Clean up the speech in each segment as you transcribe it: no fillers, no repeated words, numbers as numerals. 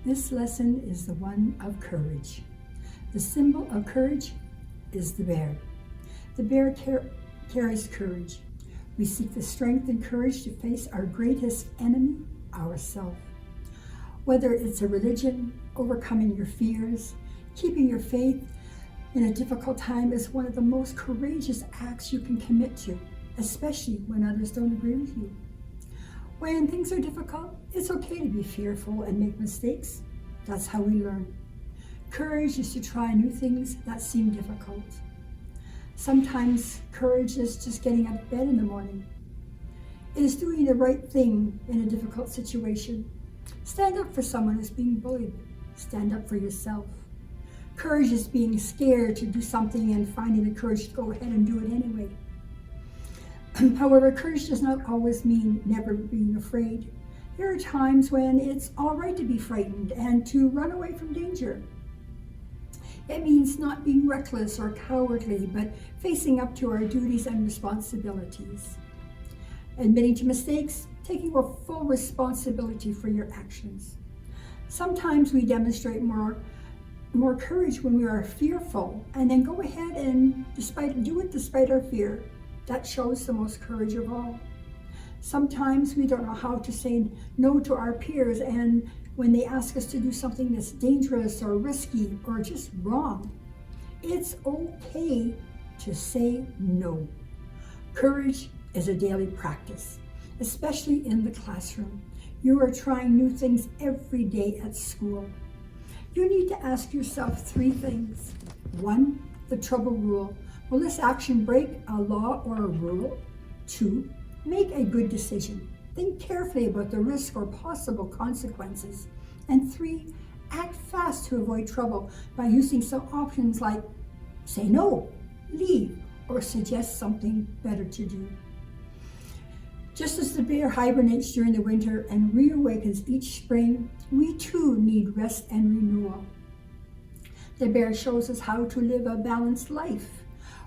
This lesson is the one of courage. The symbol of courage is the bear. The bear carries courage. We seek the strength and courage to face our greatest enemy, ourselves. Whether it's a religion, overcoming your fears, keeping your faith in a difficult time is one of the most courageous acts you can commit to, especially when others don't agree with you. When things are difficult, it's okay to be fearful and make mistakes. That's how we learn. Courage is to try new things that seem difficult. Sometimes courage is just getting out of bed in the morning. It is doing the right thing in a difficult situation. Stand up for someone who's being bullied. Stand up for yourself. Courage is being scared to do something and finding the courage to go ahead and do it anyway. However, courage does not always mean never being afraid. There are times when it's all right to be frightened and to run away from danger. It means not being reckless or cowardly, but facing up to our duties and responsibilities. Admitting to mistakes, taking a full responsibility for your actions. Sometimes we demonstrate more courage when we are fearful, and then go ahead and do it despite our fear. That shows the most courage of all. Sometimes we don't know how to say no to our peers, and when they ask us to do something that's dangerous or risky or just wrong, it's okay to say no. Courage is a daily practice, especially in the classroom. You are trying new things every day at school. You need to ask yourself 3 things. 1, the trouble rule. Will this action break a law or a rule? 2, make a good decision. Think carefully about the risk or possible consequences. And 3, act fast to avoid trouble by using some options like say no, leave, or suggest something better to do. Just as the bear hibernates during the winter and reawakens each spring, we too need rest and renewal. The bear shows us how to live a balanced life,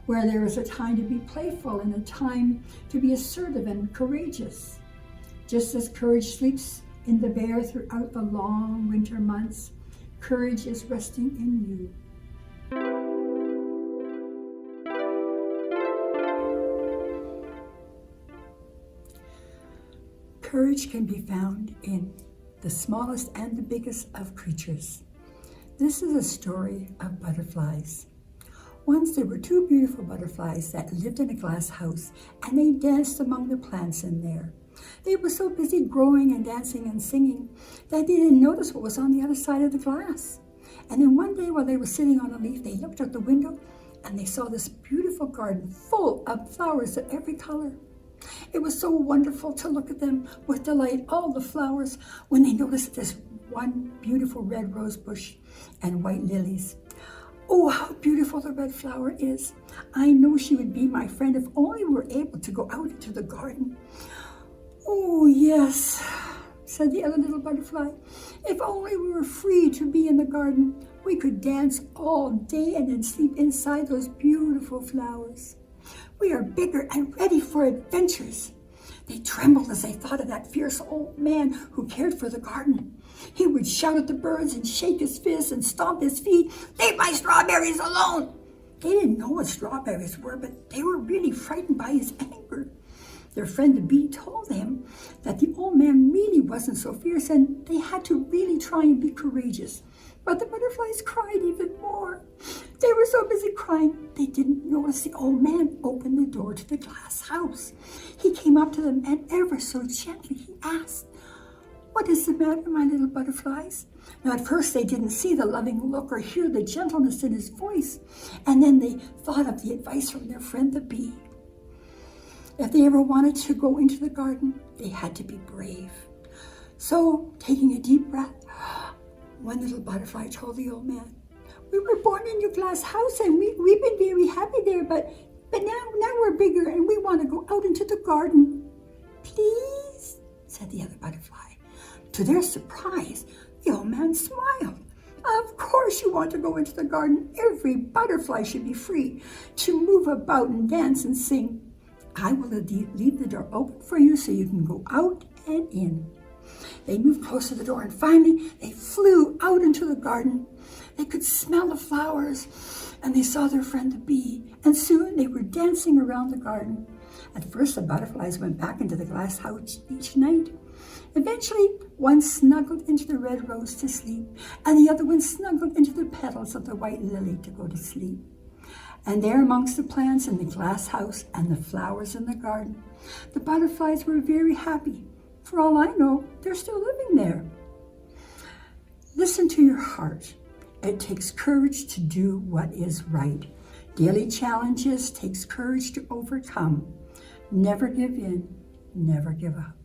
where there is a time to be playful and a time to be assertive and courageous. Just as courage sleeps in the bear throughout the long winter months, courage is resting in you. Courage can be found in the smallest and the biggest of creatures. This is a story of butterflies. Once there were 2 beautiful butterflies that lived in a glass house, and they danced among the plants in there. They were so busy growing and dancing and singing that they didn't notice what was on the other side of the glass. And then one day while they were sitting on a leaf, they looked out the window and they saw this beautiful garden full of flowers of every color. It was so wonderful to look at them with delight, all the flowers, when they noticed this one beautiful red rose bush and white lilies. Oh, how beautiful the red flower is. I know she would be my friend if only we were able to go out into the garden. Oh, yes, said the other little butterfly. If only we were free to be in the garden, we could dance all day and then sleep inside those beautiful flowers. We are bigger and ready for adventures. They trembled as they thought of that fierce old man who cared for the garden. He would shout at the birds and shake his fists and stomp his feet. Leave my strawberries alone! They didn't know what strawberries were, but they were really frightened by his anger. Their friend the bee told them that the old man really wasn't so fierce and they had to really try and be courageous. But the butterflies cried even more. They were so busy crying, they didn't notice the old man opened the door to the glass house. He came up to them and ever so gently he asked, "What is the matter, my little butterflies?" Now at first they didn't see the loving look or hear the gentleness in his voice. And then they thought of the advice from their friend the bee. If they ever wanted to go into the garden, they had to be brave. So, taking a deep breath, one little butterfly told the old man, "We were born in your glass house and we've been very happy there, but now we're bigger and we want to go out into the garden." "Please," said the other butterfly. To their surprise, the old man smiled. "Of course you want to go into the garden. Every butterfly should be free to move about and dance and sing. I will leave the door open for you so you can go out and in. They moved close to the door, and finally they flew out into the garden. They could smell the flowers, and they saw their friend the bee, and soon they were dancing around the garden. At first, the butterflies went back into the glass house each night. Eventually, one snuggled into the red rose to sleep, and the other one snuggled into the petals of the white lily to go to sleep. And there amongst the plants in the glass house and the flowers in the garden, the butterflies were very happy. For all I know, they're still living there. Listen to your heart. It takes courage to do what is right. Daily challenges takes courage to overcome. Never give in, never give up.